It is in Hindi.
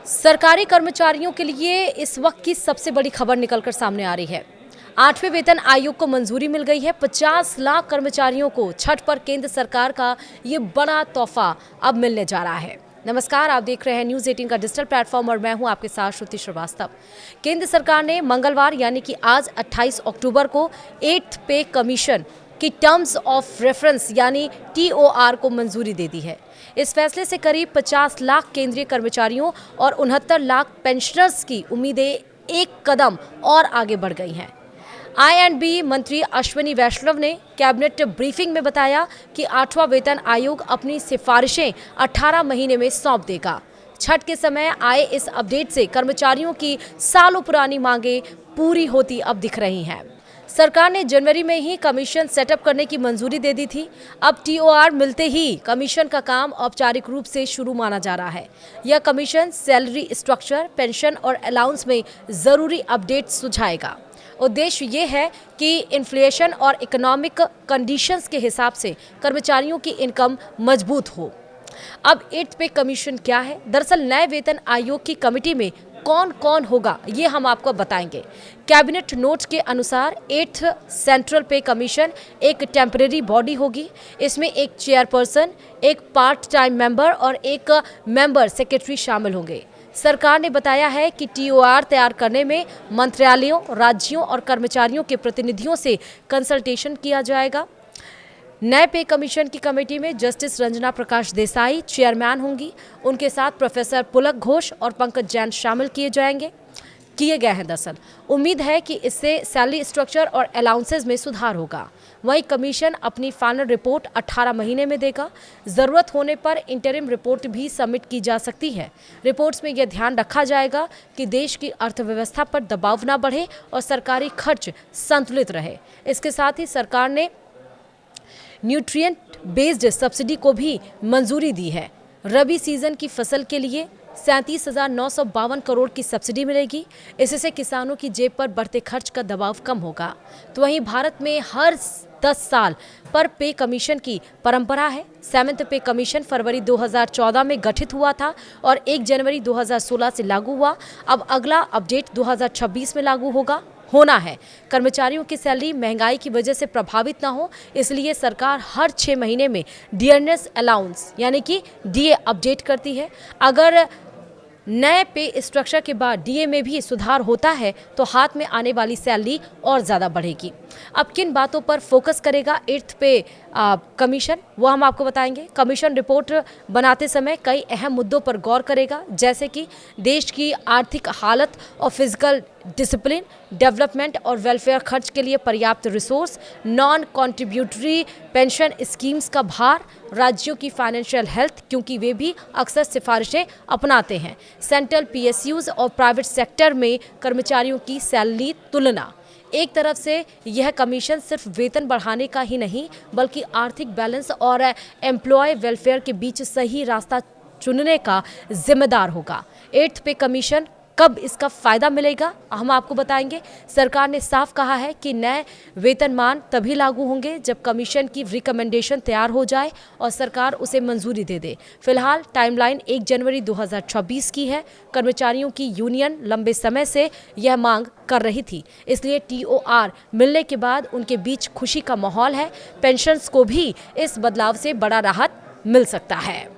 सरकारी कर्मचारियों के लिए इस वक्त की सबसे बड़ी खबर निकलकर सामने आ रही है। 8वें वेतन आयोग को मंजूरी मिल गई है। 50 लाख कर्मचारियों को छठ पर केंद्र सरकार का ये बड़ा तोहफा अब मिलने जा रहा है। नमस्कार, आप देख रहे हैं न्यूज़ 18 का डिजिटल प्लेटफॉर्म और मैं हूं आपके साथ श्रुति श्रीवास्तव। केंद्र सरकार ने मंगलवार यानी कि आज 28 अक्टूबर को 8th पे कमीशन की टर्म्स ऑफ रेफरेंस यानी TOR को मंजूरी दे दी है। इस फैसले से करीब 50 लाख केंद्रीय कर्मचारियों और 69 लाख पेंशनर्स की उम्मीदें एक कदम और आगे बढ़ गई हैं। I&B मंत्री अश्विनी वैष्णव ने कैबिनेट ब्रीफिंग में बताया कि 8वां वेतन आयोग अपनी सिफारिशें 18 महीने में सौंप देगा। छठ के समय आए इस अपडेट से कर्मचारियों की सालों पुरानी मांगें पूरी होती अब दिख रही हैं। सरकार ने जनवरी में ही कमीशन सेटअप करने की मंजूरी दे दी थी। अब TOR मिलते ही कमीशन का काम औपचारिक रूप से शुरू माना जा रहा है। यह कमीशन सैलरी स्ट्रक्चर, पेंशन और अलाउंस में जरूरी अपडेट सुझाएगा। उद्देश्य ये है कि इन्फ्लेशन और इकोनॉमिक कंडीशंस के हिसाब से कर्मचारियों की इनकम मजबूत हो। अब 8th पे कमीशन क्या है? दरअसल नए वेतन आयोग की कमेटी में कौन कौन होगा ये हम आपको बताएंगे। कैबिनेट नोट के अनुसार 8th सेंट्रल पे कमीशन एक टेम्परेरी बॉडी होगी। इसमें एक चेयरपर्सन, एक पार्ट टाइम मेंबर और एक मेंबर सेक्रेटरी शामिल होंगे। सरकार ने बताया है कि TOR तैयार करने में मंत्रालयों, राज्यों और कर्मचारियों के प्रतिनिधियों से कंसल्टेशन किया जाएगा। नए पे कमीशन की कमेटी में जस्टिस रंजना प्रकाश देसाई चेयरमैन होंगी। उनके साथ प्रोफेसर पुलक घोष और पंकज जैन शामिल किए गए हैं। दरअसल उम्मीद है कि इससे सैलरी स्ट्रक्चर और अलाउंसेस में सुधार होगा। वहीं कमीशन अपनी फाइनल रिपोर्ट 18 महीने में देगा। जरूरत होने पर इंटरिम रिपोर्ट भी सबमिट की जा सकती है। रिपोर्ट्स में यह ध्यान रखा जाएगा कि देश की अर्थव्यवस्था पर दबाव न बढ़े और सरकारी खर्च संतुलित रहे। इसके साथ ही सरकार ने न्यूट्रिएंट बेस्ड सब्सिडी को भी मंजूरी दी है। रबी सीजन की फसल के लिए 37,952 करोड़ की सब्सिडी मिलेगी। इससे किसानों की जेब पर बढ़ते खर्च का दबाव कम होगा। तो वहीं भारत में हर 10 साल पर पे कमीशन की परंपरा है। 7th पे कमीशन फरवरी 2014 में गठित हुआ था और 1 जनवरी 2016 से लागू हुआ। अब अगला अपडेट 2026 में लागू होना है। कर्मचारियों की सैलरी महंगाई की वजह से प्रभावित ना हो, इसलिए सरकार हर 6 महीने में डियरनेस अलाउंस यानी कि DA अपडेट करती है। अगर नए पे स्ट्रक्चर के बाद DA में भी सुधार होता है तो हाथ में आने वाली सैलरी और ज़्यादा बढ़ेगी। अब किन बातों पर फोकस करेगा 8th पे कमीशन, वो हम आपको बताएंगे। कमीशन रिपोर्ट बनाते समय कई अहम मुद्दों पर गौर करेगा, जैसे कि देश की आर्थिक हालत और फिजिकल डिसिप्लिन, डेवलपमेंट और वेलफेयर खर्च के लिए पर्याप्त resource, non contributory pension schemes का भार, राज्यों की फाइनेंशियल हेल्थ क्योंकि वे भी अक्सर सिफारिशें अपनाते हैं, सेंट्रल PSUs और प्राइवेट सेक्टर में कर्मचारियों की सैलरी तुलना। एक तरफ से यह कमीशन सिर्फ वेतन बढ़ाने का ही नहीं बल्कि आर्थिक बैलेंस और एम्प्लॉय वेलफेयर के बीच सही रास्ता चुनने का जिम्मेदार होगा। 8th पे कमीशन कब इसका फायदा मिलेगा हम आपको बताएंगे। सरकार ने साफ कहा है कि नए वेतनमान तभी लागू होंगे जब कमीशन की रिकमेंडेशन तैयार हो जाए और सरकार उसे मंजूरी दे दे। फिलहाल टाइमलाइन 1 जनवरी 2026 की है। कर्मचारियों की यूनियन लंबे समय से यह मांग कर रही थी, इसलिए TOR मिलने के बाद उनके बीच खुशी का माहौल है। पेंशनर्स को भी इस बदलाव से बड़ा राहत मिल सकता है।